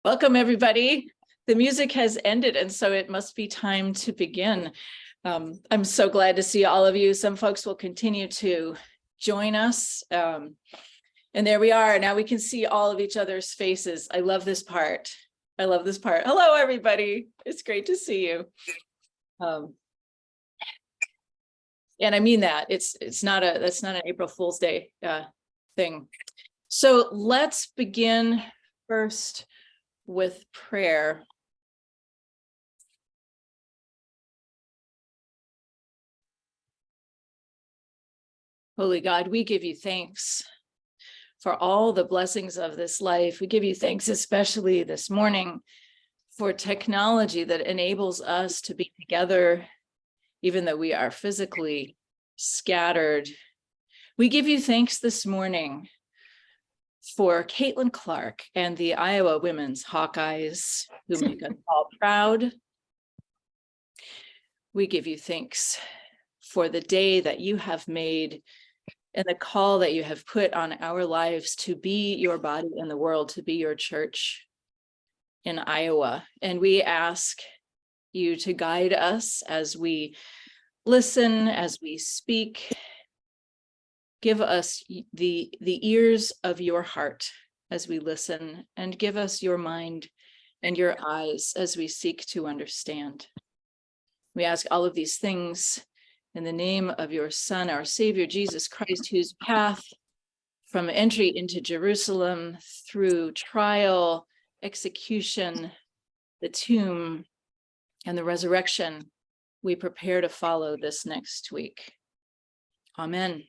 Welcome, everybody. The music has ended, and so it must be time to begin. I'm so glad to see all of you. Some folks will continue to join us. And there we are. Now we can see all of each other's faces. I love this part. I love this part. Hello, everybody. It's great to see you. And I mean that. That's not an April Fool's Day thing. So let's begin first with prayer. Holy God, we give you thanks for all the blessings of this life. We give you thanks, especially this morning, for technology that enables us to be together, even though we are physically scattered. We give you thanks this morning for Caitlin Clark and the Iowa Women's Hawkeyes, who make us all proud. We give you thanks for the day that you have made and the call that you have put on our lives to be your body in the world, to be your church in Iowa. And we ask you to guide us as we listen, as we speak. Give us the ears of your heart as we listen, and give us your mind and your eyes as we seek to understand. We ask all of these things in the name of your Son, our Savior, Jesus Christ, whose path from entry into Jerusalem through trial, execution, the tomb, and the resurrection, we prepare to follow this next week. Amen.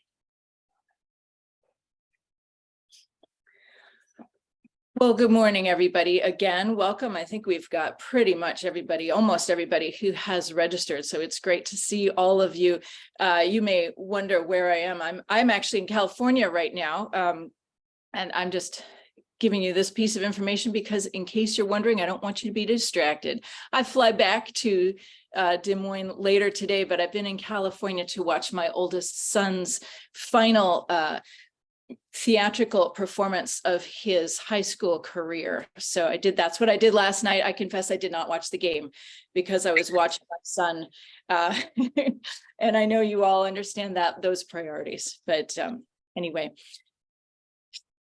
Well, good morning, everybody. Again, welcome. I think we've got pretty much everybody, almost everybody who has registered. So it's great to see all of you. You may wonder where I am. I'm actually in California right now. And I'm just giving you this piece of information because in case you're wondering, I don't want you to be distracted. I fly back to Des Moines later today, but I've been in California to watch my oldest son's final theatrical performance of his high school career. So that's what I did last night. I confess I did not watch the game because I was watching my son. And I know you all understand those priorities, but anyway.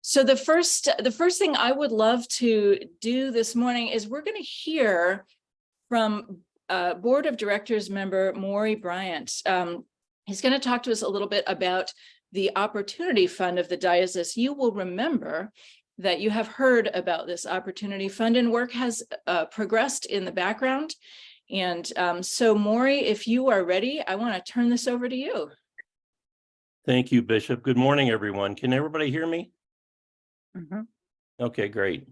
So the first thing I would love to do this morning is we're going to hear from Board of Directors member Maury Bryant. He's going to talk to us a little bit about the Opportunity Fund of the diocese. You will remember that you have heard about this Opportunity Fund, and work has progressed in the background. And so Maury, if you are ready, I want to turn this over to you. Thank you, Bishop. Good morning, everyone. Can everybody hear me? Mm-hmm. Okay, great.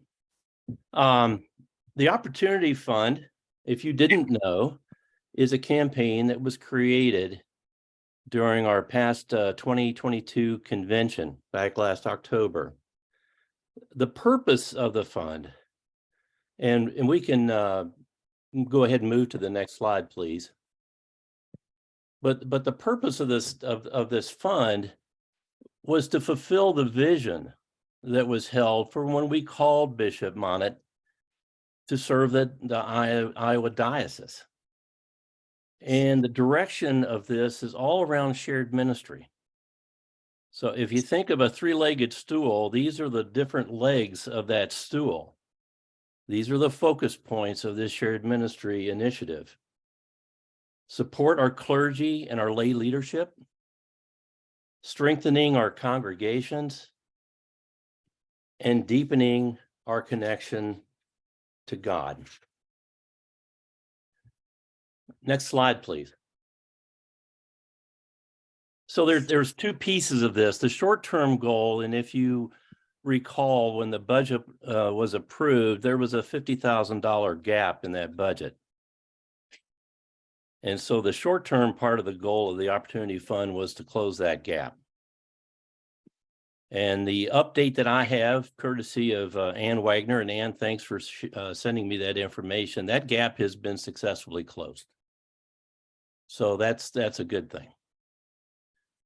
The Opportunity Fund, if you didn't know, is a campaign that was created during our past 2022 convention back last October. The purpose of the fund, and we can go ahead and move to the next slide, please. But the purpose of this fund was to fulfill the vision that was held for when we called Bishop Monett to serve the Iowa diocese. And the direction of this is all around shared ministry. So if you think of a three-legged stool, these are the different legs of that stool. These are the focus points of this shared ministry initiative. Support our clergy and our lay leadership, strengthening our congregations, and deepening our connection to God. Next slide, please. So there's two pieces of this. The short-term goal, and if you recall, when the budget was approved, there was a $50,000 gap in that budget. And so the short-term part of the goal of the Opportunity Fund was to close that gap. And the update that I have, courtesy of Ann Wagner, and Ann, thanks for sending me that information, that gap has been successfully closed. So that's a good thing.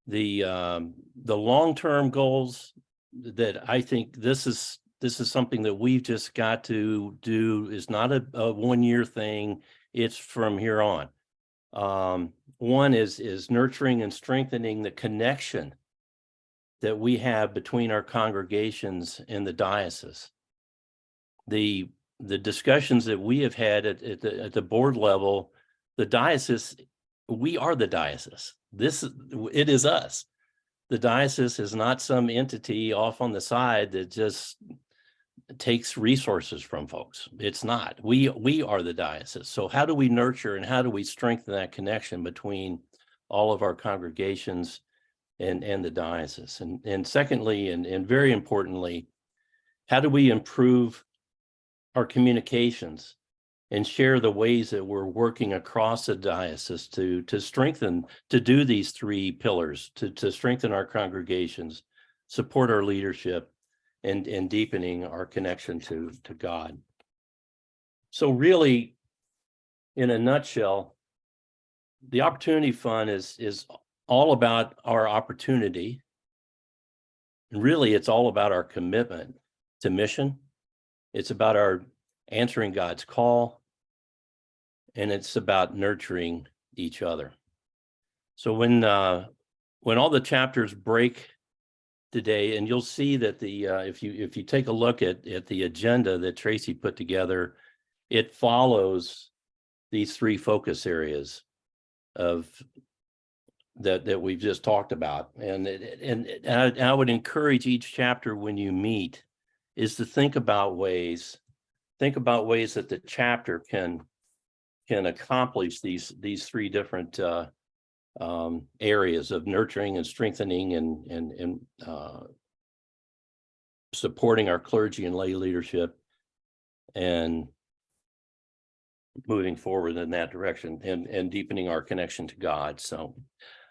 The long-term goals that I think this This is something that we've just got to do. It's not a 1-year thing. It's from here on. One is nurturing and strengthening the connection that we have between our congregations and the diocese. The discussions that we have had at the board level, the diocese, we are the diocese. It is us. The diocese is not some entity off on the side that just takes resources from folks. It's not. We are the diocese. So how do we nurture and how do we strengthen that connection between all of our congregations and the diocese? And secondly, and very importantly, how do we improve our communications and share the ways that we're working across the diocese to strengthen, to do these 3 pillars, to strengthen our congregations, support our leadership, and deepening our connection to God. So really, in a nutshell, the Opportunity Fund is all about our opportunity. And really, it's all about our commitment to mission. It's about our answering God's call, and it's about nurturing each other. So when all the chapters break today, and you'll see that if you take a look at the agenda that Tracy put together, it follows these 3 focus areas of that we've just talked about. And I would encourage each chapter when you meet is to think about ways that the chapter can accomplish these 3 different areas of nurturing and strengthening and supporting our clergy and lay leadership and moving forward in that direction and deepening our connection to God. So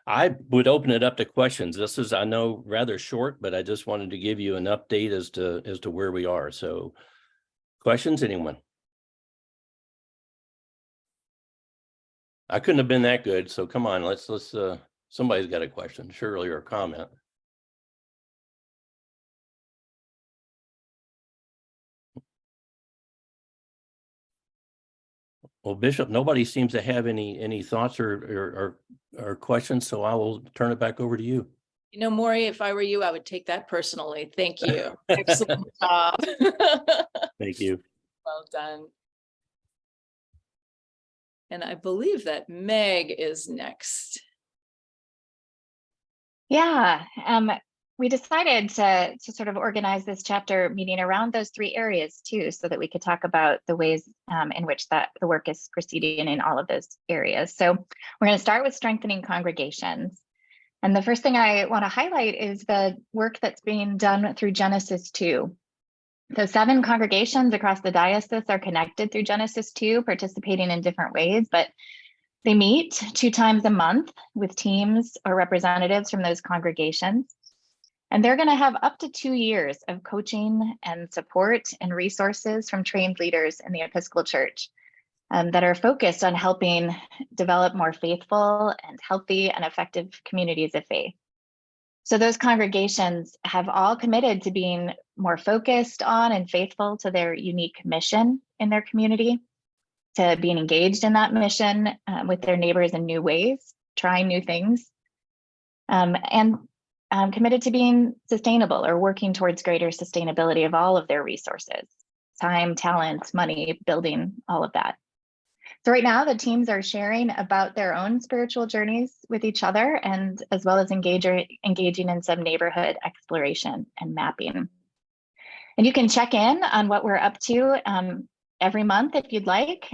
I would open it up to questions. This is, I know, rather short, but I just wanted to give you an update as to where we are. So questions, anyone? I couldn't have been that good, so come on, let's somebody's got a question, surely, or a comment. Well, Bishop, nobody seems to have any thoughts or questions, so I will turn it back over to you. You know, Maury, if I were you, I would take that personally. Thank you. Excellent job. Thank you. Well done. And I believe that Meg is next. Yeah, we decided to sort of organize this chapter meeting around those 3 areas too, so that we could talk about the ways in which the work is proceeding in all of those areas. So we're going to start with strengthening congregations. And the first thing I want to highlight is the work that's being done through Genesis 2. So 7 congregations across the diocese are connected through Genesis 2, participating in different ways, but they meet 2 times a month with teams or representatives from those congregations. And they're going to have up to 2 years of coaching and support and resources from trained leaders in the Episcopal Church that are focused on helping develop more faithful and healthy and effective communities of faith. So those congregations have all committed to being more focused on and faithful to their unique mission in their community, to being engaged in that mission with their neighbors in new ways, trying new things, and committed to being sustainable or working towards greater sustainability of all of their resources, time, talent, money, building, all of that. So right now the teams are sharing about their own spiritual journeys with each other, and as well as engaging in some neighborhood exploration and mapping. And you can check in on what we're up to every month if you'd like.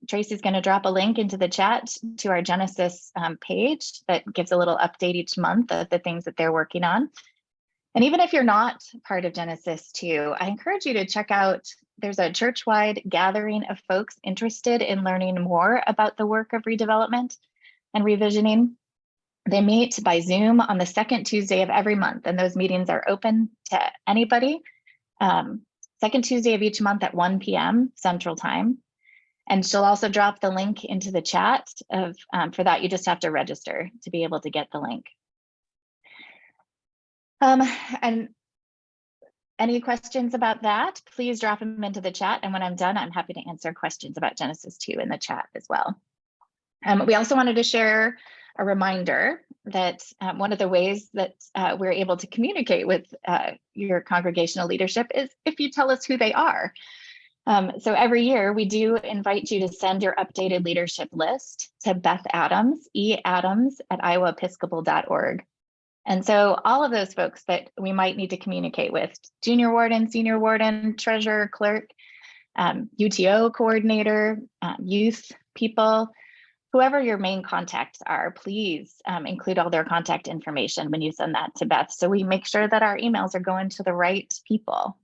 Tracy's going to drop a link into the chat to our Genesis page that gives a little update each month of the things that they're working on. And even if you're not part of Genesis 2, I encourage you to check out, there's a church-wide gathering of folks interested in learning more about the work of redevelopment and revisioning. They meet by Zoom on the 2nd Tuesday of every month, and those meetings are open to anybody. 2nd Tuesday of each month at 1 p.m. Central Time. And she'll also drop the link into the chat of, for that, you just have to register to be able to get the link. And any questions about that, please drop them into the chat. And when I'm done, I'm happy to answer questions about Genesis 2 in the chat as well. We also wanted to share a reminder that one of the ways that we're able to communicate with your congregational leadership is if you tell us who they are. So every year we do invite you to send your updated leadership list to Beth Adams, eadams@iowaepiscopal.org. And so all of those folks that we might need to communicate with, junior warden, senior warden, treasurer, clerk, UTO coordinator, youth people, whoever your main contacts are, please include all their contact information when you send that to Beth, so we make sure that our emails are going to the right people.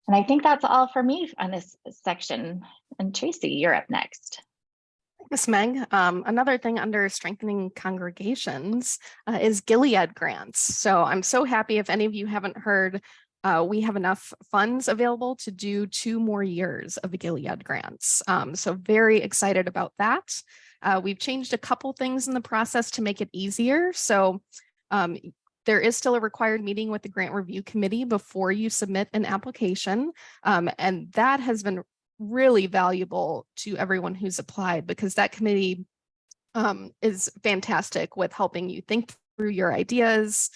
And I think that's all for me on this section. And Tracy, you're up next. Ms. Meg, another thing under strengthening congregations is Gilead grants. So I'm so happy, if any of you haven't heard, we have enough funds available to do 2 more years of Gilead grants. So very excited about that. We've changed a couple things in the process to make it easier. So there is still a required meeting with the grant review committee before you submit an application. And that has been really valuable to everyone who's applied, because that committee is fantastic with helping you think through your ideas,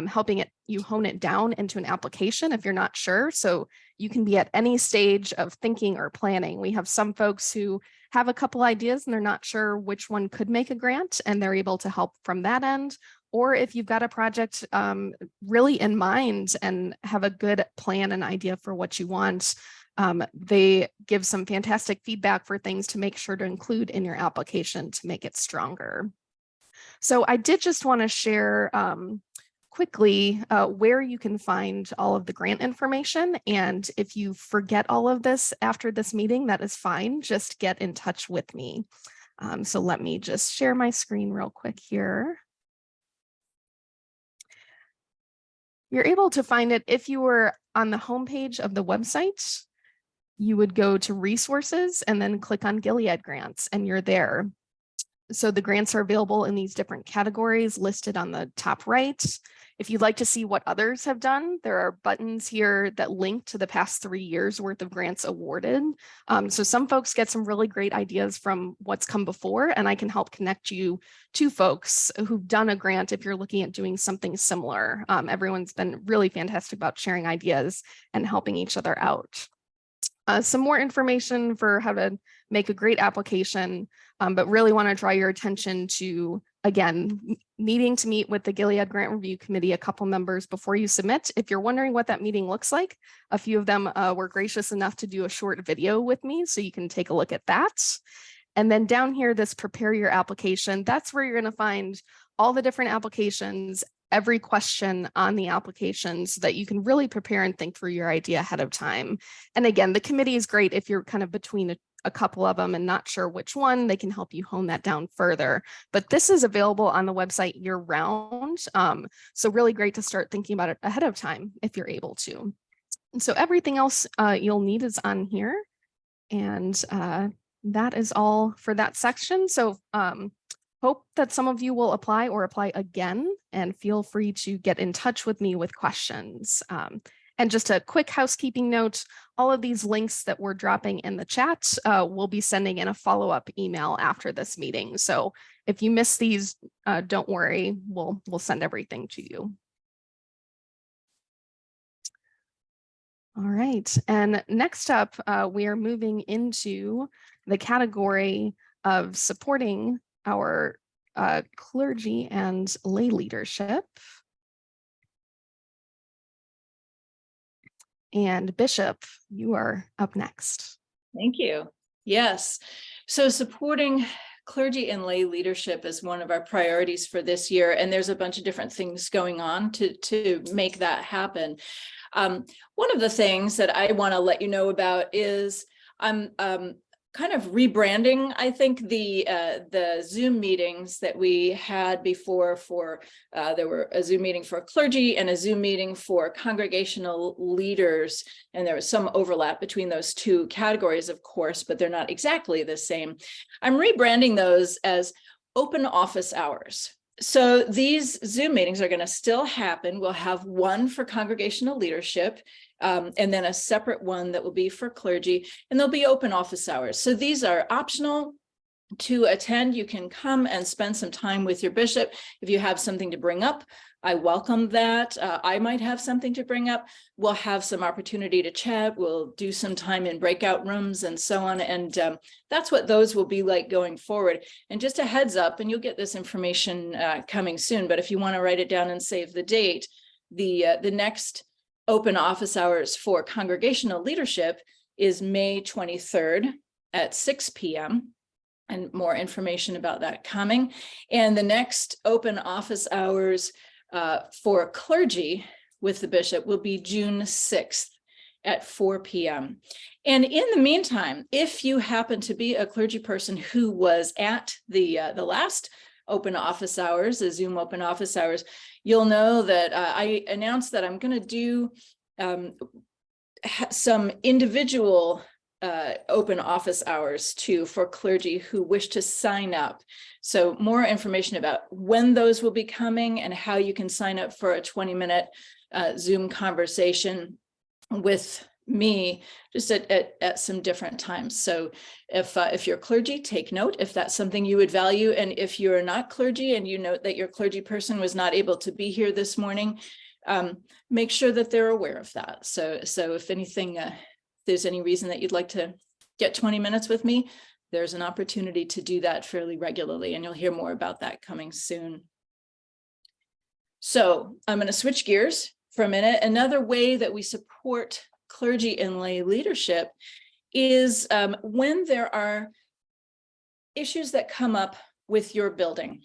helping you hone it down into an application if you're not sure. So you can be at any stage of thinking or planning. We have some folks who have a couple ideas and they're not sure which one could make a grant, and they're able to help from that end. Or if you've got a project really in mind and have a good plan and idea for what you want, they give some fantastic feedback for things to make sure to include in your application to make it stronger. So I did just want to share quickly where you can find all of the grant information. And if you forget all of this after this meeting, that is fine. Just get in touch with me. So let me just share my screen real quick here. You're able to find it if you were on the homepage of the website. You would go to resources and then click on Gilead grants, and you're there. So the grants are available in these different categories listed on the top right. If you'd like to see what others have done, there are buttons here that link to the past 3 years worth of grants awarded. So some folks get some really great ideas from what's come before, and I can help connect you to folks who've done a grant if you're looking at doing something similar. Everyone's been really fantastic about sharing ideas and helping each other out. Some more information for how to make a great application, but really want to draw your attention to, again, needing to meet with the Gilead Grant Review Committee, a couple members before you submit. If you're wondering what that meeting looks like, a few of them were gracious enough to do a short video with me, so you can take a look at that. And then down here, this prepare your application, that's where you're going to find all the different applications, every question on the application, so that you can really prepare and think through your idea ahead of time. And again, the committee is great if you're kind of between a couple of them and not sure which one, they can help you hone that down further. But this is available on the website year round. So really great to start thinking about it ahead of time if you're able to. And so everything else you'll need is on here. And that is all for that section. So hope that some of you will apply or apply again, and feel free to get in touch with me with questions. And just a quick housekeeping note, all of these links that we're dropping in the chat, we'll be sending in a follow-up email after this meeting. So if you miss these, don't worry, we'll send everything to you. All right, and next up, we are moving into the category of supporting our clergy and lay leadership. And Bishop, you are up next. Thank you. Yes. So supporting clergy and lay leadership is one of our priorities for this year. And there's a bunch of different things going on to make that happen. One of the things that I want to let you know about is I'm kind of rebranding, I think, the Zoom meetings that we had before for, there were a Zoom meeting for clergy and a Zoom meeting for congregational leaders. And there was some overlap between those two categories, of course, but they're not exactly the same. I'm rebranding those as open office hours. So these Zoom meetings are going to still happen. We'll have one for congregational leadership, and then a separate one that will be for clergy, and there'll be open office hours. So these are optional to attend. You can come and spend some time with your bishop. If you have something to bring up, I welcome that. I might have something to bring up. We'll have some opportunity to chat. We'll do some time in breakout rooms and so on. And that's what those will be like going forward. And just a heads up, and you'll get this information coming soon, but if you want to write it down and save the date, the next open office hours for congregational leadership is May 23rd at 6 p.m. and more information about that coming. And the next open office hours for clergy with the bishop will be June 6th at 4 p.m. And in the meantime, if you happen to be a clergy person who was at the last open office hours, the Zoom open office hours, you'll know that I announced that I'm going to do some individual open office hours too for clergy who wish to sign up. So more information about when those will be coming and how you can sign up for a 20-minute Zoom conversation with me just at some different times. So if you're clergy, take note if that's something you would value. And if you're not clergy and you note that your clergy person was not able to be here this morning, make sure that they're aware of that. So if anything, if there's any reason that you'd like to get 20 minutes with me, there's an opportunity to do that fairly regularly, and you'll hear more about that coming soon. So I'm going to switch gears for a minute. Another way that we support clergy and lay leadership is when there are issues that come up with your building.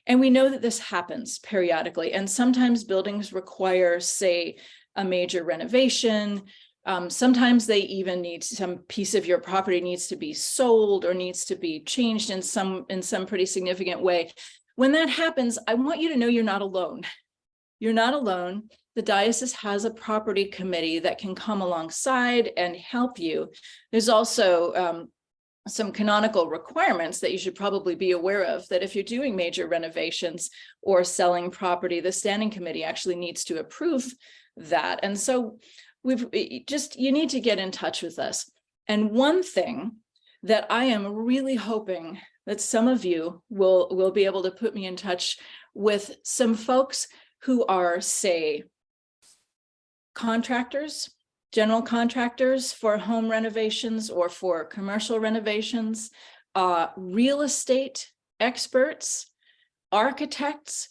And we know that this happens periodically, and sometimes buildings require, say, a major renovation. Sometimes they even need some piece of your property needs to be sold or needs to be changed in some pretty significant way. When that happens, I want you to know you're not alone. You're not alone. The diocese has a property committee that can come alongside and help you. There's also some canonical requirements that you should probably be aware of, that if you're doing major renovations or selling property, the standing committee actually needs to approve that. And so you need to get in touch with us. And one thing that I am really hoping that some of you will be able to put me in touch with some folks who are, say, contractors, general contractors for home renovations or for commercial renovations, real estate experts, architects.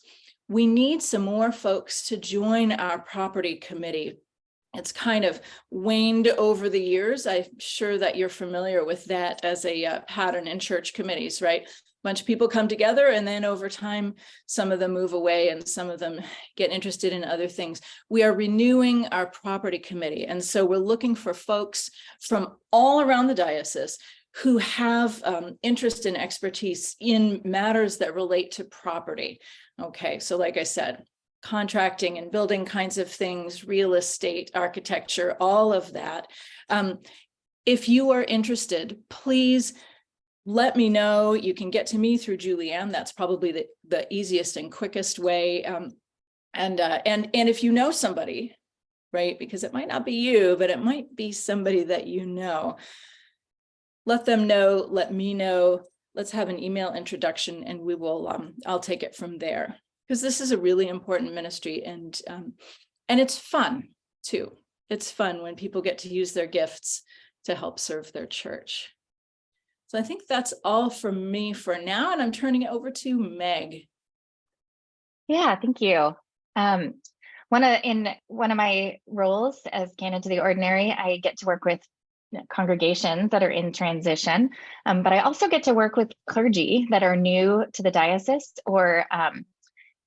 We need some more folks to join our property committee. It's kind of waned over the years. I'm sure that you're familiar with that as a pattern in church committees, right? A bunch of people come together, and then over time, some of them move away and some of them get interested in other things. We are renewing our property committee. And so we're looking for folks from all around the diocese who have interest and expertise in matters that relate to property. Okay, so like I said, contracting and building kinds of things, real estate, architecture, all of that. If you are interested, please let me know. You can get to me through Julianne. That's probably the easiest and quickest way. And if you know somebody, right, because it might not be you, but it might be somebody that you know, let them know, let me know. Let's have an email introduction, and we will, I'll take it from there. Because this is a really important ministry, and it's fun too. It's fun when people get to use their gifts to help serve their church. So I think that's all from me for now, and I'm turning it over to Meg. Yeah, thank you. In one of my roles as canon to the ordinary, I get to work with congregations that are in transition, but I also get to work with clergy that are new to the diocese, or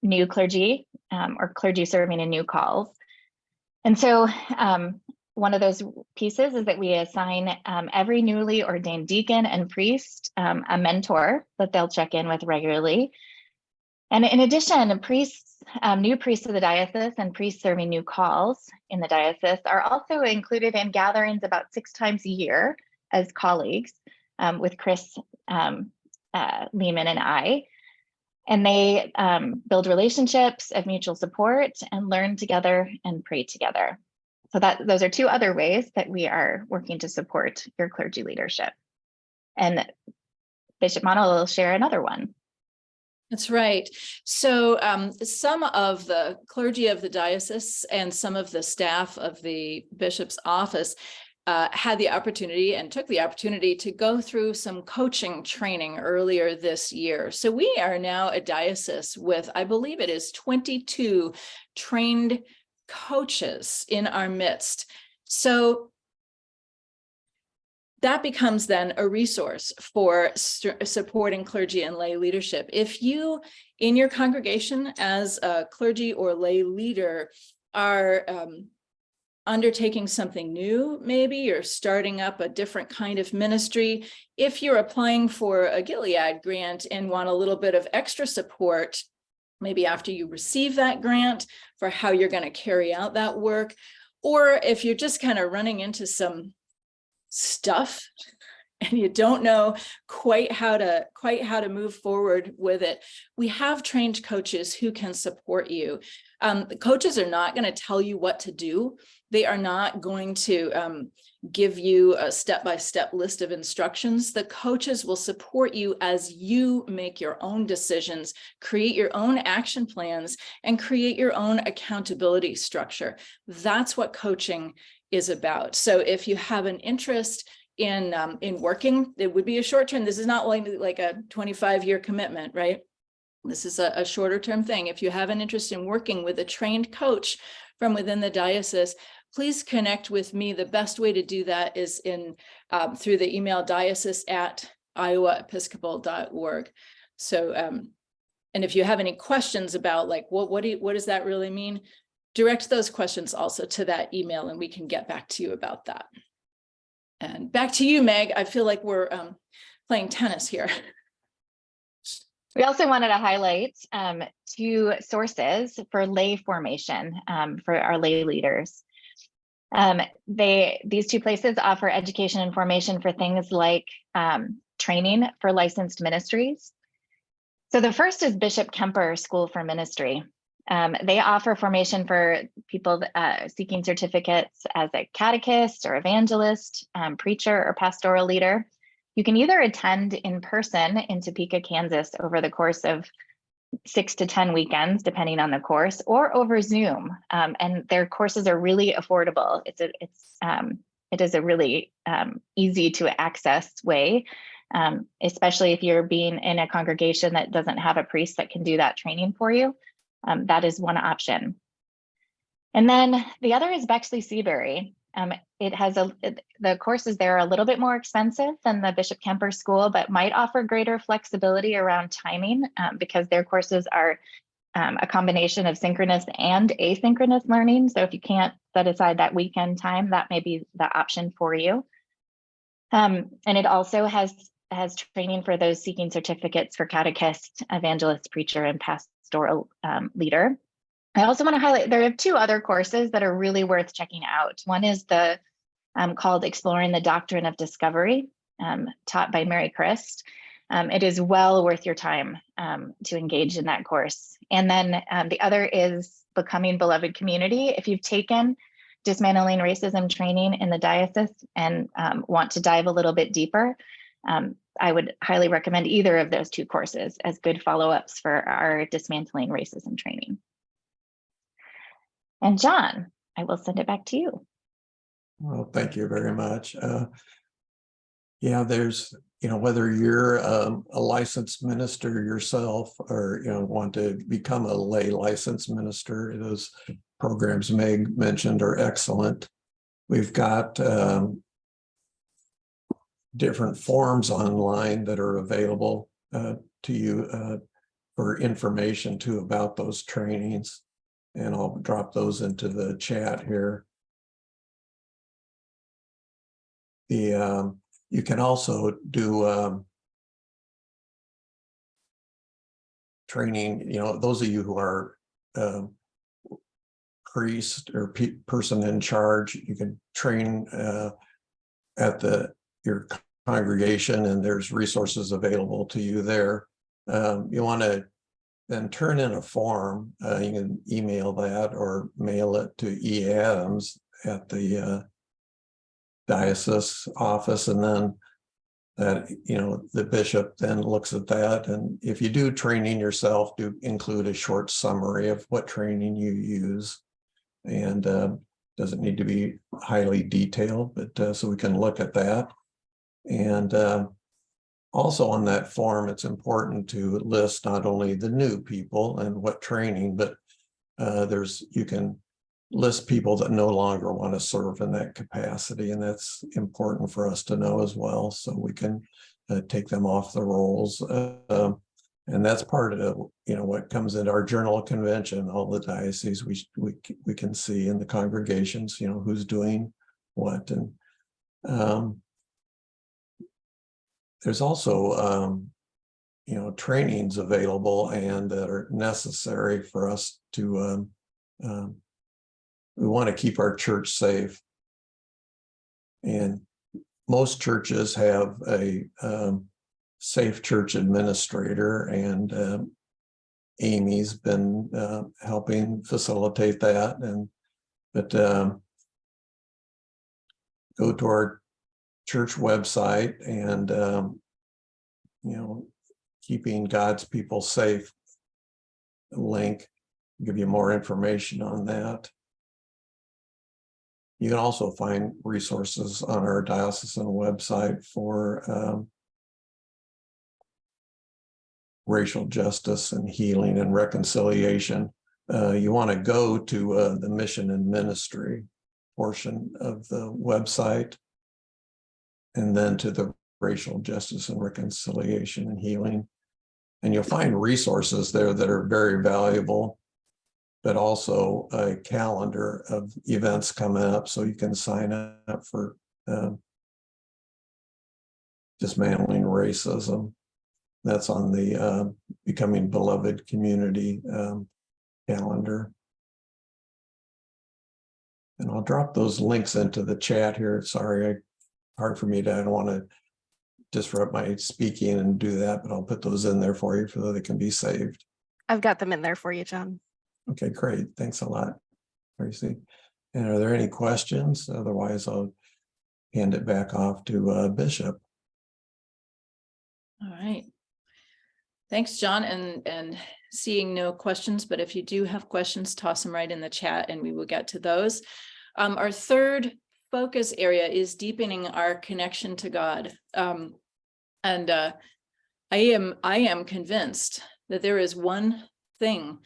new clergy, or clergy serving in new calls. And so one of those pieces is that we assign every newly ordained deacon and priest a mentor that they'll check in with regularly. And in addition, priests, new priests of the diocese and priests serving new calls in the diocese are also included in gatherings about 6 times a year as colleagues with Chris Lehman and I. And they build relationships of mutual support and learn together and pray together. So those are two other ways that we are working to support your clergy leadership. And Bishop Mono will share another one. That's right. So some of the clergy of the diocese and some of the staff of the bishop's office had the opportunity and took the opportunity to go through some coaching training earlier this year. So we are now a diocese with, I believe it is 22 trained coaches in our midst. So that becomes then a resource for supporting clergy and lay leadership. If you, in your congregation as a clergy or lay leader, are undertaking something new, maybe you're starting up a different kind of ministry, if you're applying for a Gilead grant and want a little bit of extra support, maybe after you receive that grant for how you're going to carry out that work, or if you're just kind of running into some stuff and you don't know quite how to move forward with it, we have trained coaches who can support you. The coaches are not going to tell you what to do. They are not going to give you a step-by-step list of instructions. The coaches will support you as you make your own decisions, create your own action plans, and create your own accountability structure. That's what coaching is about. So if you have an interest in working, it would be a short term. This is not like a 25-year commitment, right? This is a shorter term thing. If you have an interest in working with a trained coach from within the diocese, please connect with me. The best way to do that is through the email diocese@iowaepiscopal.org. So, and if you have any questions about like, what does that really mean? Direct those questions also to that email and we can get back to you about that. And back to you, Meg. I feel like we're playing tennis here. We also wanted to highlight two sources for lay formation for our lay leaders. These two places offer education and formation for things like training for licensed ministries. So the first is Bishop Kemper School for Ministry. They offer formation for people seeking certificates as a catechist or evangelist, preacher, or pastoral leader. You can either attend in person in Topeka, Kansas over the course of 6 to 10 weekends, depending on the course, or over Zoom. And their courses are really affordable. It is a really easy to access way, especially if you're being in a congregation that doesn't have a priest that can do that training for you. That is one option. And then the other is Bexley Seabury. The courses there are a little bit more expensive than the Bishop Kemper School, but might offer greater flexibility around timing because their courses are a combination of synchronous and asynchronous learning. So if you can't set aside that weekend time, that may be the option for you. And it also has training for those seeking certificates for catechist, evangelist, preacher, and pastoral leader. I also want to highlight, there are two other courses that are really worth checking out. One is the called Exploring the Doctrine of Discovery, taught by Mary Christ. It is well worth your time to engage in that course. And then the other is Becoming Beloved Community. If you've taken Dismantling Racism training in the diocese and want to dive a little bit deeper, I would highly recommend either of those two courses as good follow-ups for our Dismantling Racism training. And John, I will send it back to you. Well, thank you very much. Yeah, there's, whether you're a licensed minister yourself or, want to become a lay licensed minister, those programs Meg mentioned are excellent. We've got different forms online that are available to you for information too about those trainings. And I'll drop those into the chat here. You can also do training, those of you who are priest or person in charge, you can train at your congregation, and there's resources available to you there. You want to then turn in a form. You can email that or mail it to E. Adams at the diocese office, and then that, the bishop then looks at that. And if you do training yourself, do include a short summary of what training you use. And doesn't need to be highly detailed, but so we can look at that. And also on that form, it's important to list not only the new people and what training, but you can list people that no longer want to serve in that capacity. And that's important for us to know as well, so we can take them off the rolls. And that's part of, what comes into our Journal of Convention. All the dioceses, we can see in the congregations, who's doing what. And there's also, trainings available and that are necessary for us to, we want to keep our church safe. And most churches have a safe church administrator, and Amy's been helping facilitate that. But go to our church website and keeping God's people safe link, give you more information on that. You can also find resources on our diocesan website for racial justice and healing and reconciliation. You want to go to the mission and ministry portion of the website, and then to the racial justice and reconciliation and healing. And you'll find resources there that are very valuable, but also a calendar of events coming up, so you can sign up for dismantling racism. That's on the Becoming Beloved Community calendar. And I'll drop those links into the chat here. Sorry, hard for me I don't want to disrupt my speaking and do that, but I'll put those in there for you so they can be saved. I've got them in there for you, John. Okay, great. Thanks a lot, Tracy. And are there any questions? Otherwise, I'll hand it back off to Bishop. All right. Thanks, John. And seeing no questions, but if you do have questions, toss them right in the chat and we will get to those. Our third focus area is deepening our connection to God. I am convinced that there is one thing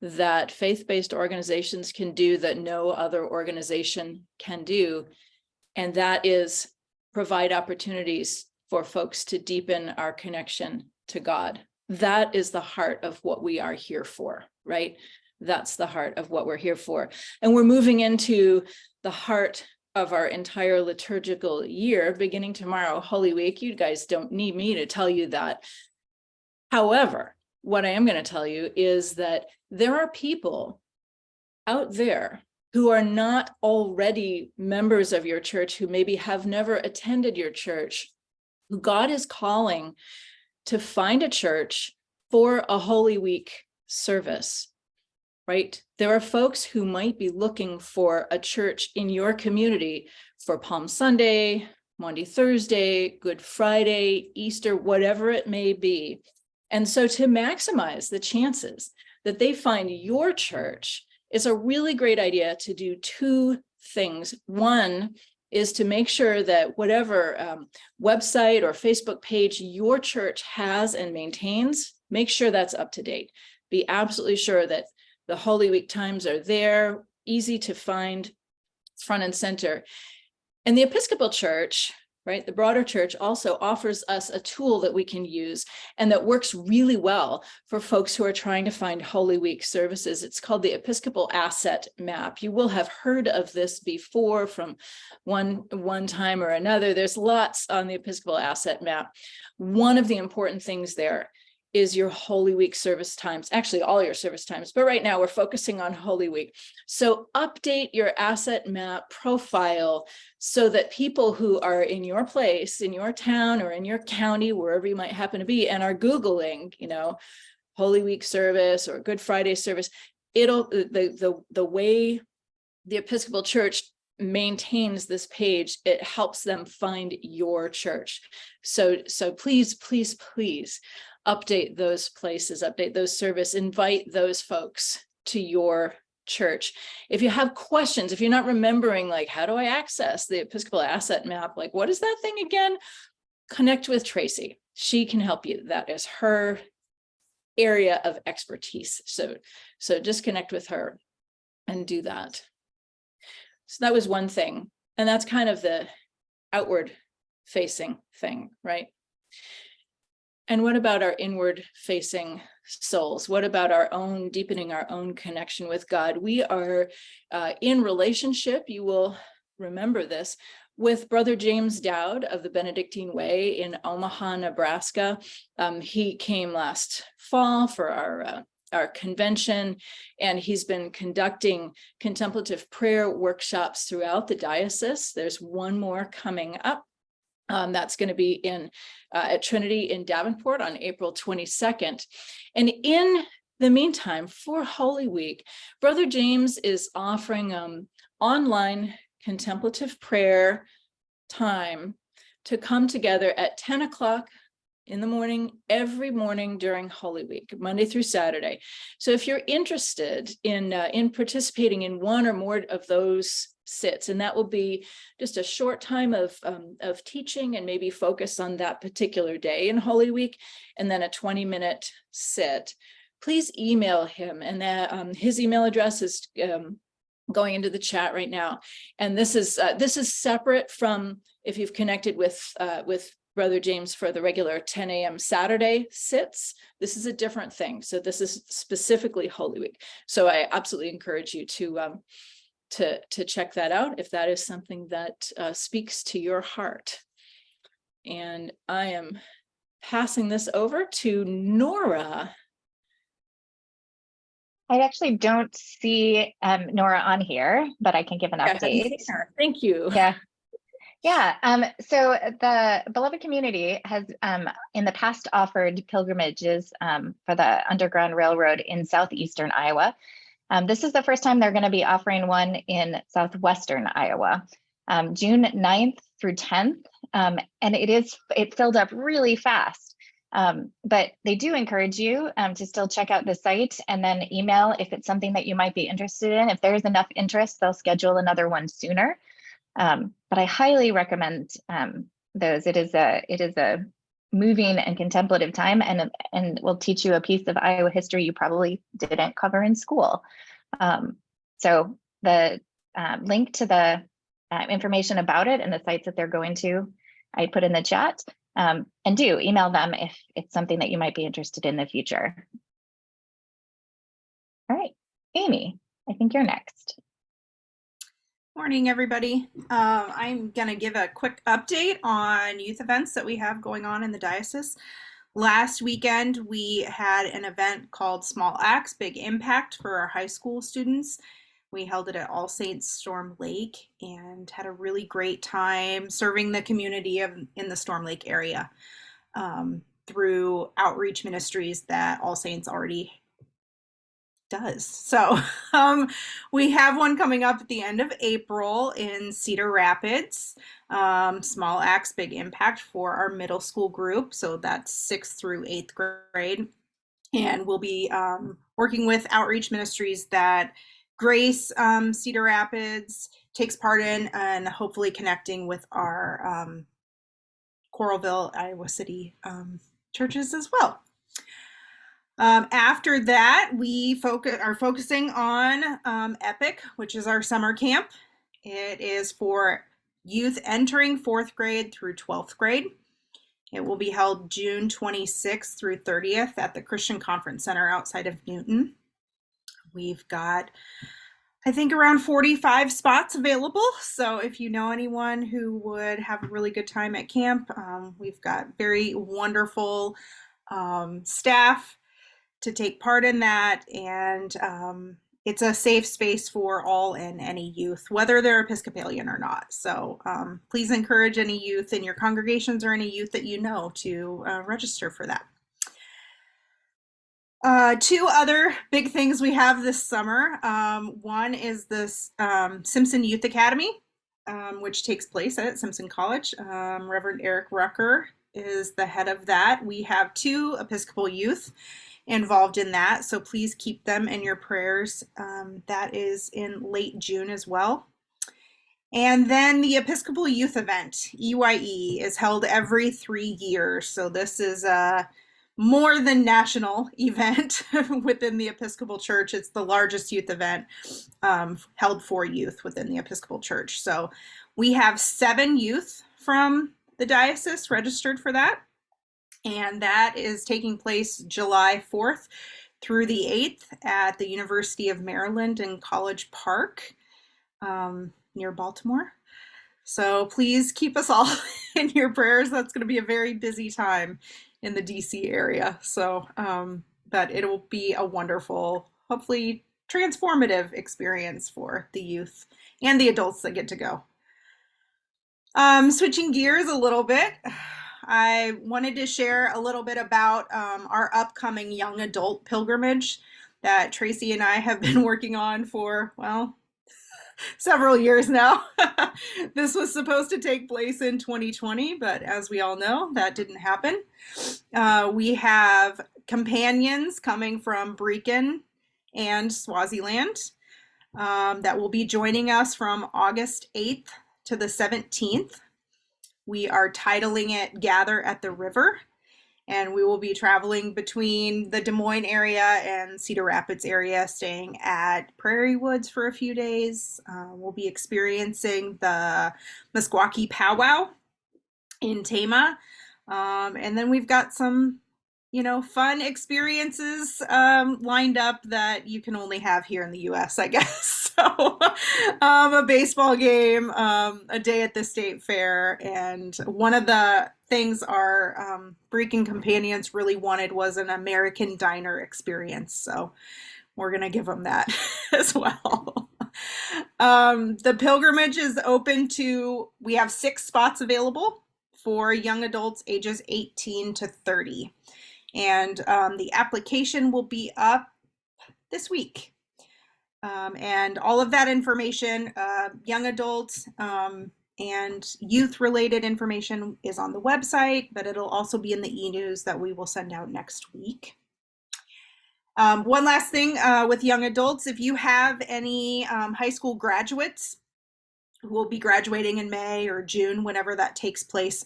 that faith-based organizations can do that no other organization can do, and that is provide opportunities for folks to deepen our connection to God. That is the heart of what we are here for, right? That's the heart of what we're here for. And we're moving into the heart of our entire liturgical year, beginning tomorrow, Holy Week. You guys don't need me to tell you that. However, what I am going to tell you is that there are people out there who are not already members of your church, who maybe have never attended your church, who God is calling to find a church for a Holy Week service, right? There are folks who might be looking for a church in your community for Palm Sunday, Maundy Thursday, Good Friday, Easter, whatever it may be. And so to maximize the chances that they find your church, it's a really great idea to do two things. One is to make sure that whatever website or Facebook page your church has and maintains, make sure that's up to date. Be absolutely sure that the Holy Week times are there, easy to find, front and center. And the Episcopal Church, right, the broader church also offers us a tool that we can use and that works really well for folks who are trying to find Holy Week services. It's called the Episcopal Asset Map. You will have heard of this before from one time or another. There's lots on the Episcopal Asset Map. One of the important things there is your Holy Week service times, actually all your service times, but right now we're focusing on Holy Week. So update your asset map profile so that people who are in your place, in your town or in your county, wherever you might happen to be, and are Googling, Holy Week service or Good Friday service, the way the Episcopal Church maintains this page, it helps them find your church. So please, please, please update those places, update those service, invite those folks to your church. If you have questions, if you're not remembering, like, how do I access the Episcopal Asset Map? Like, what is that thing again? Connect with Tracy. She can help you. That is her area of expertise. So just connect with her and do that. So that was one thing. And that's kind of the outward facing thing, right? And what about our inward facing souls? What about our own deepening our own connection with God? We are in relationship, you will remember this, with Brother James Dowd of the Benedictine Way in Omaha, Nebraska. He came last fall for our convention, and he's been conducting contemplative prayer workshops throughout the diocese. There's one more coming up. That's going to be at Trinity in Davenport on April 22nd. And in the meantime, for Holy Week, Brother James is offering online contemplative prayer time to come together at 10 o'clock in the morning, every morning during Holy Week, Monday through Saturday. So if you're interested in participating in one or more of those sits, and that will be just a short time of teaching and maybe focus on that particular day in Holy Week, and then a 20-minute sit, please email him. And his email address is going into the chat right now. And this is separate from if you've connected with Brother James for the regular 10 a.m. Saturday sits. This is a different thing. So this is specifically Holy Week. So I absolutely encourage you to check that out if that is something that speaks to your heart. And I am passing this over to Nora. I actually don't see Nora on here, but I can give an update. Thank you. Yeah. So the Beloved Community has in the past offered pilgrimages for the Underground Railroad in southeastern Iowa. This is the first time they're going to be offering one in southwestern Iowa, June 9th through 10th. And it filled up really fast. But they do encourage you to still check out the site and then email if it's something that you might be interested in. If there's enough interest, they'll schedule another one sooner. But I highly recommend those. It is a moving and contemplative time, and will teach you a piece of Iowa history you probably didn't cover in school. So the link to the information about it and the sites that they're going to, I put in the chat. And do email them if it's something that you might be interested in the future. All right, Amy, I think you're next. Morning, everybody. I'm going to give a quick update on youth events that we have going on in the diocese. Last weekend, we had an event called Small Acts, Big Impact for our high school students. We held it at All Saints Storm Lake and had a really great time serving the community in the Storm Lake area through outreach ministries that All Saints already does. So we have one coming up at the end of April in Cedar Rapids, Small Acts, Big Impact for our middle school group. So that's 6th through 8th grade. And we'll be working with outreach ministries that Grace Cedar Rapids takes part in, and hopefully connecting with our Coralville, Iowa City churches as well. After that, we are focusing on EPIC, which is our summer camp. It is for youth entering 4th grade through 12th grade. It will be held June 26th through 30th at the Christian Conference Center outside of Newton. We've got, I think, around 45 spots available. So if you know anyone who would have a really good time at camp, we've got very wonderful staff to take part in that. And it's a safe space for all and any youth, whether they're Episcopalian or not. So please encourage any youth in your congregations or any youth that you know to register for that. Two other big things we have this summer. One is this Simpson Youth Academy, which takes place at Simpson College. Reverend Eric Rucker is the head of that. We have 2 Episcopal youth involved in that, so please keep them in your prayers. That is in late June as well. And then the Episcopal Youth Event, EYE, is held every 3 years. So this is a more than national event within the Episcopal Church. It's the largest youth event held for youth within the Episcopal Church. So we have 7 youth from the diocese registered for that. And that is taking place July 4th through the 8th at the University of Maryland in College Park near Baltimore. So please keep us all in your prayers. That's going to be a very busy time in the DC area. So, but it will be a wonderful, hopefully transformative experience for the youth and the adults that get to go. Switching gears a little bit, I wanted to share a little bit about our upcoming young adult pilgrimage that Tracy and I have been working on for, well, several years now. This was supposed to take place in 2020, but as we all know, that didn't happen. We have companions coming from Brecon and Swaziland that will be joining us from August 8th to the 17th. We are titling it Gather at the River, and we will be traveling between the Des Moines area and Cedar Rapids area, staying at Prairie Woods for a few days. We'll be experiencing the Meskwaki Powwow in Tama. And then we've got some, fun experiences lined up that you can only have here in the US, I guess. So a baseball game, a day at the state fair, and one of the things our Brecon companions really wanted was an American diner experience. So we're going to give them that as well. The pilgrimage is open to, we have 6 spots available for young adults ages 18 to 30. And the application will be up this week. And all of that information, young adults and youth related information is on the website, but it'll also be in the e-news that we will send out next week. One last thing with young adults, if you have any high school graduates who will be graduating in May or June, whenever that takes place,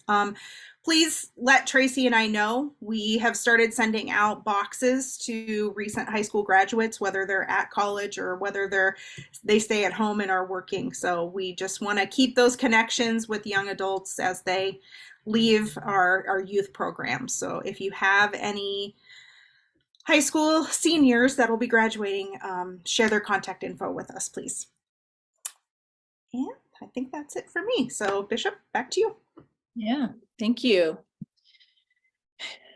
please let Tracy and I know. We have started sending out boxes to recent high school graduates, whether they're at college or whether they stay at home and are working. So we just want to keep those connections with young adults as they leave our youth programs. So if you have any high school seniors that will be graduating, share their contact info with us, please. And I think that's it for me. So Bishop, back to you. Yeah, thank you.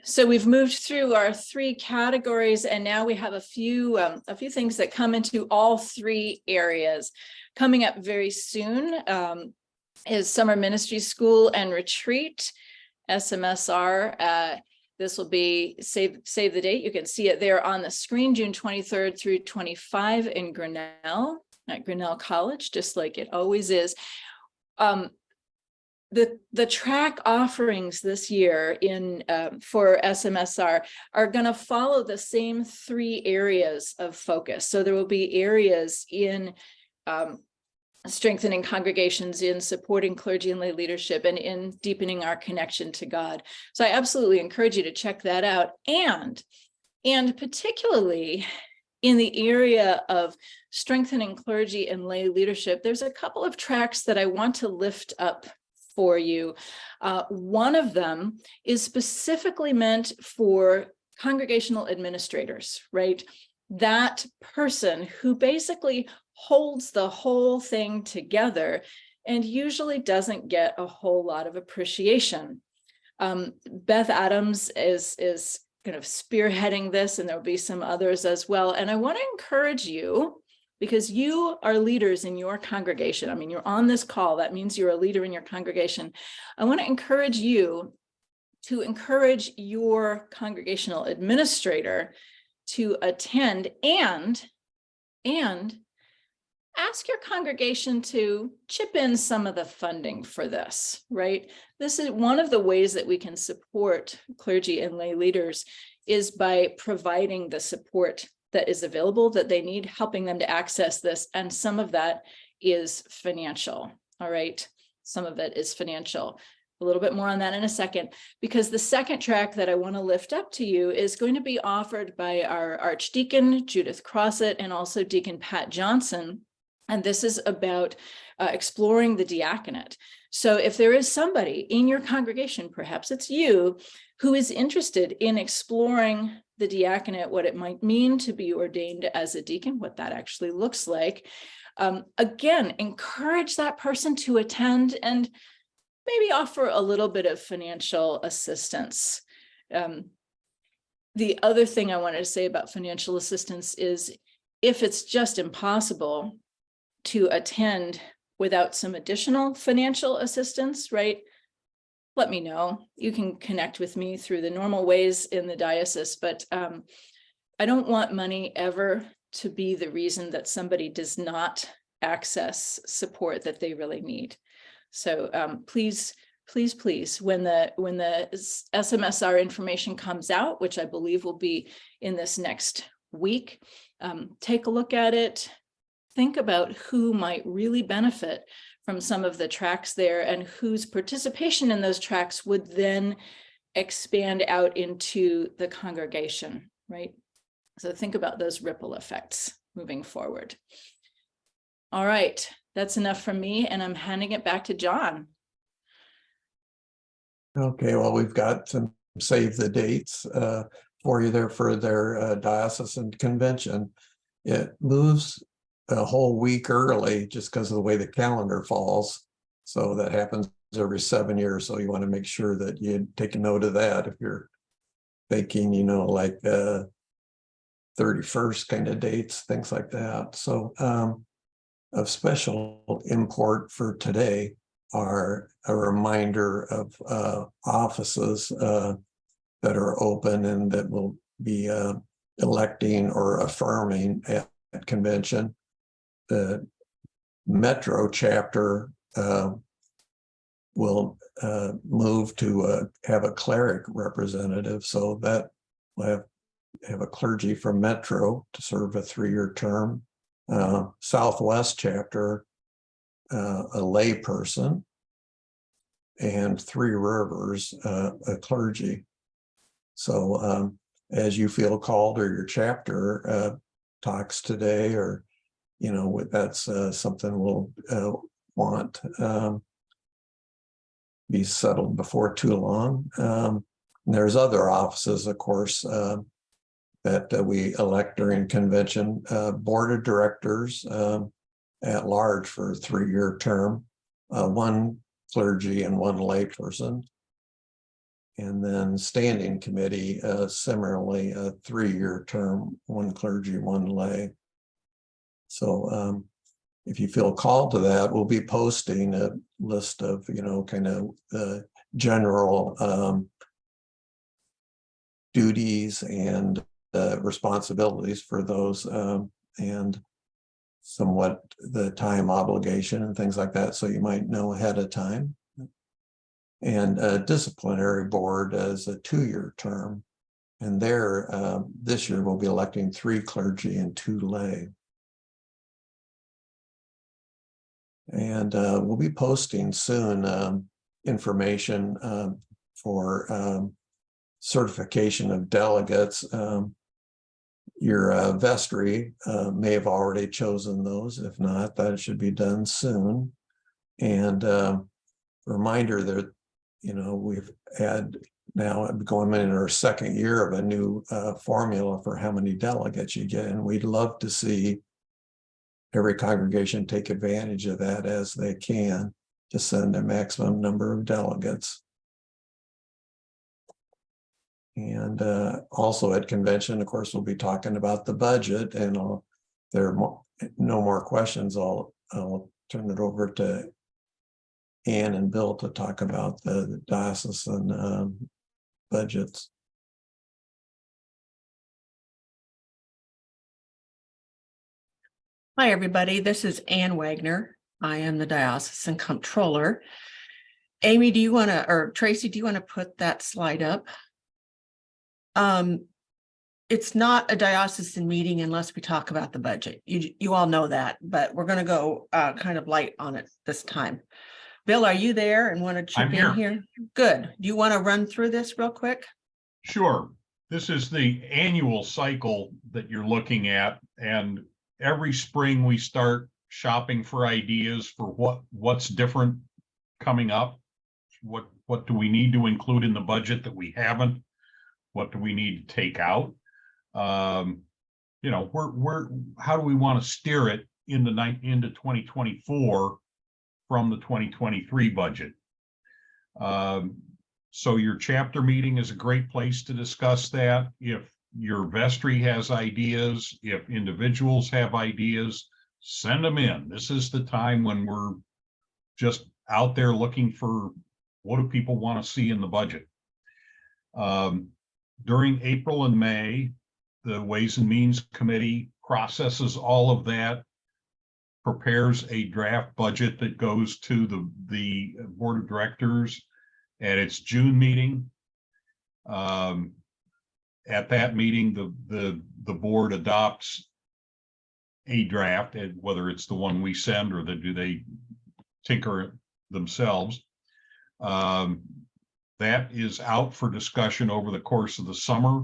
So we've moved through our 3 categories, and now we have a few things that come into all 3 areas. Coming up very soon is Summer Ministry School and Retreat, SMSR. This will be, save the date, you can see it there on the screen, June 23rd through 25 in Grinnell, at Grinnell College, just like it always is. The track offerings this year for SMSR are going to follow the same 3 areas of focus. So there will be areas in strengthening congregations, in supporting clergy and lay leadership, and in deepening our connection to God. So I absolutely encourage you to check that out. And particularly in the area of strengthening clergy and lay leadership, there's a couple of tracks that I want to lift up for you. One of them is specifically meant for congregational administrators, right? That person who basically holds the whole thing together and usually doesn't get a whole lot of appreciation. Beth Adams is kind of spearheading this, and there'll be some others as well. And I want to encourage you, because you are leaders in your congregation. I mean, you're on this call. That means you're a leader in your congregation. I want to encourage you to encourage your congregational administrator to attend and ask your congregation to chip in some of the funding for this, right? This is one of the ways that we can support clergy and lay leaders is by providing the support that is available that they need, helping them to access this. And some of that is financial, all right? Some of it is financial. A little bit more on that in a second, because the second track that I want to lift up to you is going to be offered by our Archdeacon, Judith Crossett, and also Deacon Pat Johnson. And this is about exploring the diaconate. So if there is somebody in your congregation, perhaps it's you, who is interested in exploring the diaconate, what it might mean to be ordained as a deacon, what that actually looks like, again, encourage that person to attend and maybe offer a little bit of financial assistance. The other thing I wanted to say about financial assistance is if it's just impossible to attend without some additional financial assistance, right? Let me know. You can connect with me through the normal ways in the diocese, but I don't want money ever to be the reason that somebody does not access support that they really need. So please, when the SMSR information comes out, which I believe will be in this next week, take a look at it. Think about who might really benefit from some of the tracks there and whose participation in those tracks would then expand out into the congregation, right? So think about those ripple effects moving forward. All right, that's enough from me, and I'm handing it back to John. Okay, well, we've got some save the dates for you there for their diocesan convention. It moves a whole week early just because of the way the calendar falls. So that happens every 7 years. So you want to make sure that you take a note of that if you're thinking, you know, like 31st kind of dates, things like that. So of special import for today are a reminder of offices that are open and that will be electing or affirming at convention. The Metro chapter will move to have a cleric representative, so that will have a clergy from Metro to serve a 3-year term. Southwest chapter, a lay person, and Three Rivers, a clergy. So as you feel called or your chapter talks today, or you know, that's something we'll want be settled before too long. There's other offices, of course, that we elect during convention, board of directors at large for a 3-year term, 1 clergy and 1 lay person. And then standing committee, similarly, a 3-year term, 1 clergy, 1 lay. So if you feel called to that, we'll be posting a list of, you know, kind of general duties and responsibilities for those and somewhat the time obligation and things like that. So you might know ahead of time. And a disciplinary board as a 2-year term. And there, this year we'll be electing 3 clergy and 2 lay. And we'll be posting soon information for certification of delegates. Your vestry may have already chosen those. If not, that should be done soon. And reminder that, you know, we've had now going in our 2nd year of a new formula for how many delegates you get. And we'd love to see every congregation take advantage of that as they can to send a maximum number of delegates. And also at convention, of course, we'll be talking about the budget, and there are no more questions. I'll turn it over to Ann and Bill to talk about the diocesan budgets. Hi, everybody. This is Ann Wagner. I am the diocesan comptroller. Amy, do you want to, or Tracy, do you want to put that slide up? It's not a diocesan meeting unless we talk about the budget. You all know that, but we're going to go kind of light on it this time. Bill, are you there and want to chip in here? Good. Do you want to run through this real quick? Sure. This is the annual cycle that you're looking at, and every spring we start shopping for ideas for what's different coming up. What do we need to include in the budget that we haven't? What do we need to take out? You know, how do we want to steer it into 2024 from the 2023 budget? So your chapter meeting is a great place to discuss that. If your vestry has ideas, if individuals have ideas, send them in. This is the time when we're just out there looking for what do people want to see in the budget. During April and May, the Ways and Means Committee processes all of that, prepares a draft budget that goes to the Board of Directors at its June meeting. At that meeting, the board adopts a draft, and whether it's the one we send or do they tinker it themselves. That is out for discussion over the course of the summer.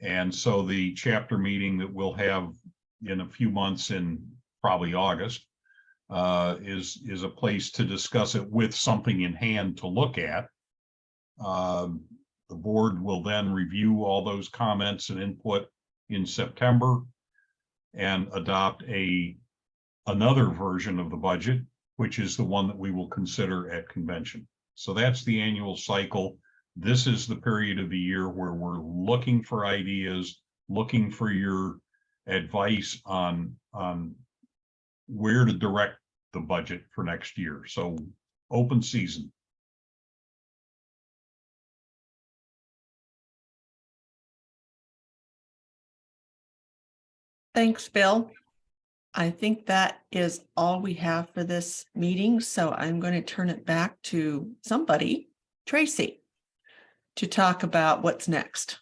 And so the chapter meeting that we'll have in a few months, in probably August, is a place to discuss it with something in hand to look at. The board will then review all those comments and input in September and adopt another version of the budget, which is the one that we will consider at convention. So that's the annual cycle. This is the period of the year where we're looking for ideas, looking for your advice on where to direct the budget for next year. So open season. Thanks, Bill. I think that is all we have for this meeting. So I'm going to turn it back to somebody, Tracy, to talk about what's next.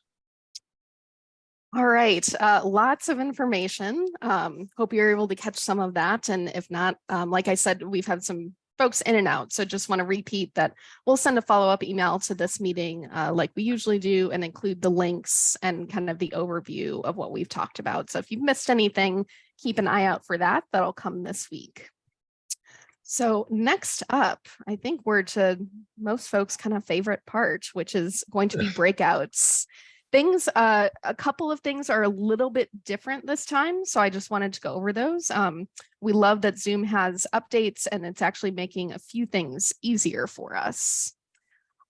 All right, lots of information. Hope you're able to catch some of that. And if not, like I said, we've had some folks in and out. So just want to repeat that we'll send a follow-up email to this meeting like we usually do, and include the links and kind of the overview of what we've talked about. So if you've missed anything, keep an eye out for that. That'll come this week. So next up, I think we're to most folks' kind of favorite part, which is going to be breakouts. Things, a couple of things are a little bit different this time, so I just wanted to go over those. We love that Zoom has updates, and it's actually making a few things easier for us.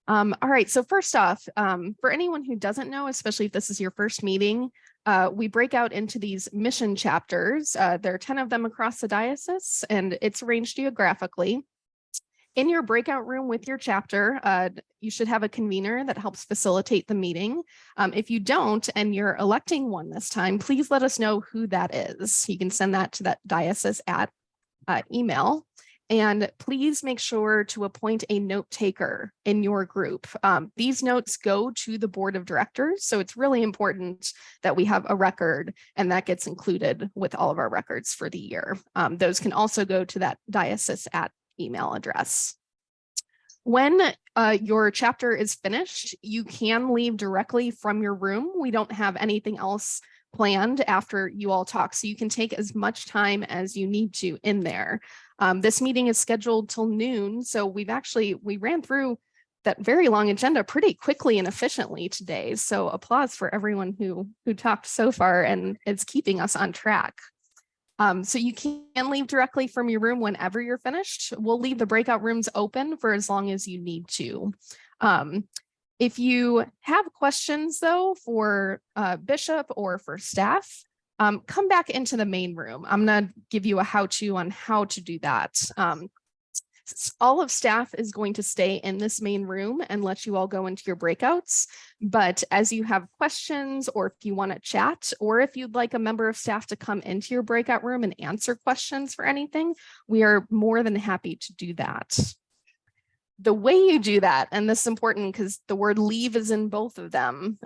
All right, so first off, for anyone who doesn't know, especially if this is your first meeting, we break out into these mission chapters. There are 10 of them across the diocese, and it's arranged geographically. In your breakout room with your chapter, you should have a convener that helps facilitate the meeting. If you don't, and you're electing one this time, please let us know who that is. You can send that to that diocese at email. And please make sure to appoint a note taker in your group. These notes go to the board of directors, so it's really important that we have a record, and that gets included with all of our records for the year. Those can also go to that diocese at email address. When your chapter is finished, you can leave directly from your room. We don't have anything else planned after you all talk, so you can take as much time as you need to in there. This meeting is scheduled till noon, so we ran through that very long agenda pretty quickly and efficiently today. So applause for everyone who talked so far and is keeping us on track. So you can leave directly from your room whenever you're finished. We'll leave the breakout rooms open for as long as you need to. If you have questions though for Bishop or for staff, come back into the main room. I'm gonna give you a how-to on how to do that. All of staff is going to stay in this main room and let you all go into your breakouts. But as you have questions, or if you want to chat, or if you'd like a member of staff to come into your breakout room and answer questions for anything, we are more than happy to do that. The way you do that, and this is important because the word leave is in both of them,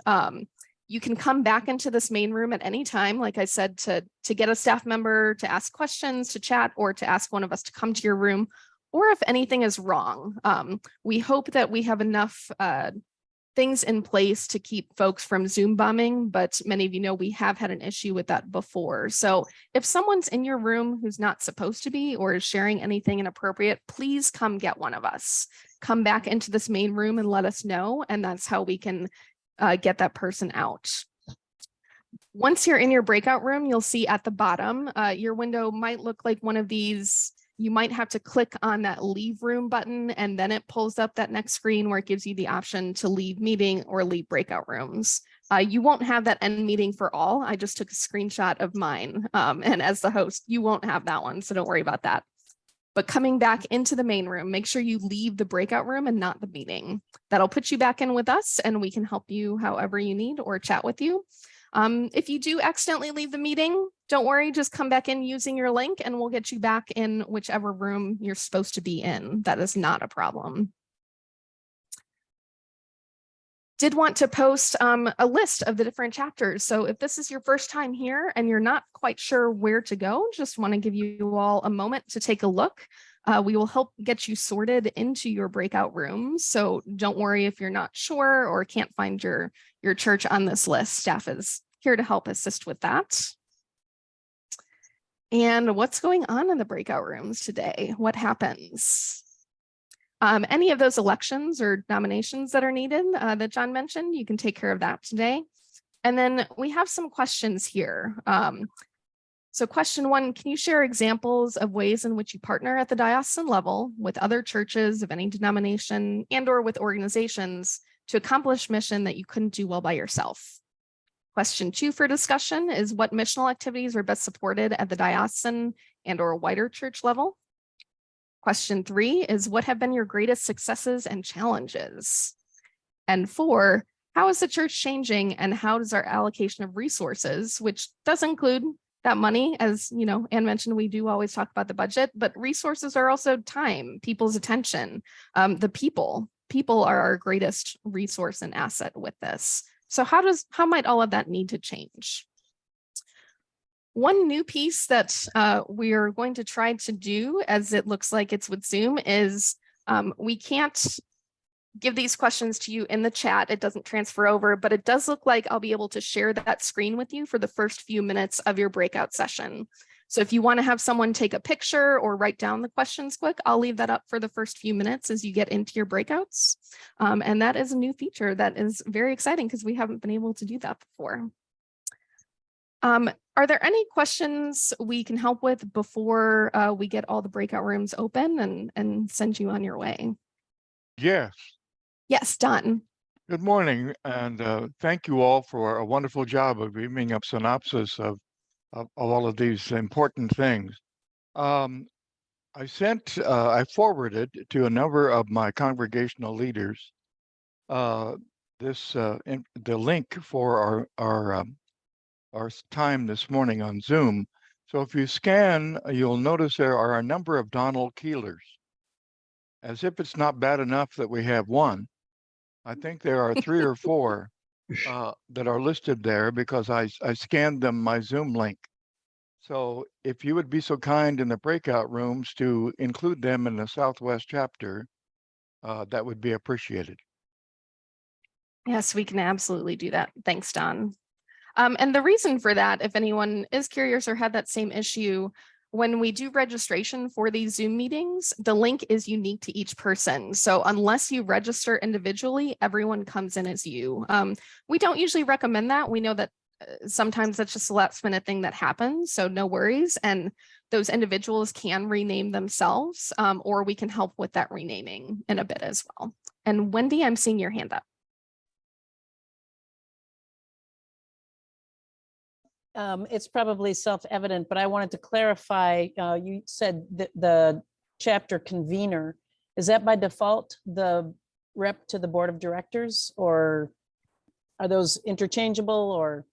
you can come back into this main room at any time, like I said, to get a staff member to ask questions, to chat, or to ask one of us to come to your room, or if anything is wrong. We hope that we have enough things in place to keep folks from Zoom bombing, but many of you know we have had an issue with that before. So if someone's in your room who's not supposed to be or is sharing anything inappropriate, please come get one of us. Come back into this main room and let us know, and that's how we can get that person out. Once you're in your breakout room, you'll see at the bottom, your window might look like one of these. You might have to click on that leave room button, and then it pulls up that next screen where it gives you the option to leave meeting or leave breakout rooms. You won't have that end meeting for all. I just took a screenshot of mine. And as the host, you won't have that one, so don't worry about that. But coming back into the main room, make sure you leave the breakout room and not the meeting. That'll put you back in with us, and we can help you however you need or chat with you. If you do accidentally leave the meeting, don't worry, just come back in using your link and we'll get you back in whichever room you're supposed to be in. That is not a problem. Did want to post a list of the different chapters. So if this is your first time here and you're not quite sure where to go, just want to give you all a moment to take a look. We will help get you sorted into your breakout rooms. So don't worry if you're not sure or can't find your church on this list. Staff is here to help assist with that. And what's going on in the breakout rooms today? What happens? Any of those elections or nominations that are needed that John mentioned, you can take care of that today. And then we have some questions here. So question one, can you share examples of ways in which you partner at the diocesan level with other churches of any denomination and or with organizations to accomplish mission that you couldn't do well by yourself? Question two for discussion is what missional activities are best supported at the diocesan and or wider church level? Question three is what have been your greatest successes and challenges? And four, how is the church changing and how does our allocation of resources, which does include that money, as you know, Anne mentioned, we do always talk about the budget, but resources are also time, people's attention, the people are our greatest resource and asset with this. So how might all of that need to change? One new piece that we are going to try to do, as it looks like it's with Zoom, is we can't give these questions to you in the chat. It doesn't transfer over, but it does look like I'll be able to share that screen with you for the first few minutes of your breakout session. So if you want to have someone take a picture or write down the questions quick, I'll leave that up for the first few minutes as you get into your breakouts. And that is a new feature that is very exciting because we haven't been able to do that before. Are there any questions we can help with before we get all the breakout rooms open and send you on your way? Yes. Yes, Don. Good morning, and thank you all for a wonderful job of giving a synopsis of all of these important things. I forwarded to a number of my congregational leaders the link for our time this morning on Zoom. So if you scan, you'll notice there are a number of Donald Keelers. As if it's not bad enough that we have one, I think there are 3 or 4 that are listed there because I scanned them my Zoom link. So if you would be so kind in the breakout rooms to include them in the Southwest chapter, that would be appreciated. Yes, we can absolutely do that. Thanks, Don. And the reason for that, if anyone is curious or had that same issue, when we do registration for these Zoom meetings, the link is unique to each person. So unless you register individually, everyone comes in as you. We don't usually recommend that. We know that sometimes that's just a last minute thing that happens. So no worries. And those individuals can rename themselves, or we can help with that renaming in a bit as well. And Wendy, I'm seeing your hand up. It's probably self-evident, but I wanted to clarify, you said that the chapter convener, is that by default the rep to the board of directors, or are those interchangeable, or?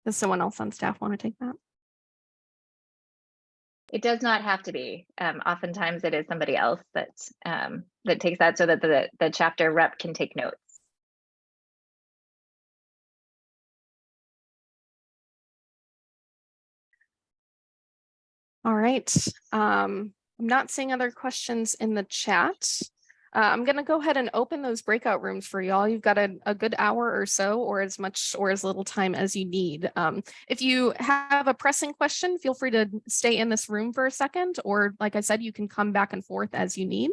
Does someone else on staff want to take that? It does not have to be. Oftentimes it is somebody else that that takes that so that the chapter rep can take notes. All right. I'm not seeing other questions in the chat. I'm going to go ahead and open those breakout rooms for y'all. You've got a good hour or so, or as much or as little time as you need. If you have a pressing question, feel free to stay in this room for a second, or like I said, you can come back and forth as you need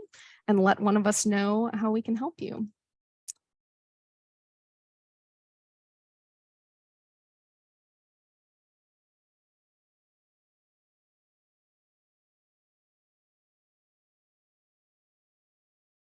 and let one of us know how we can help you.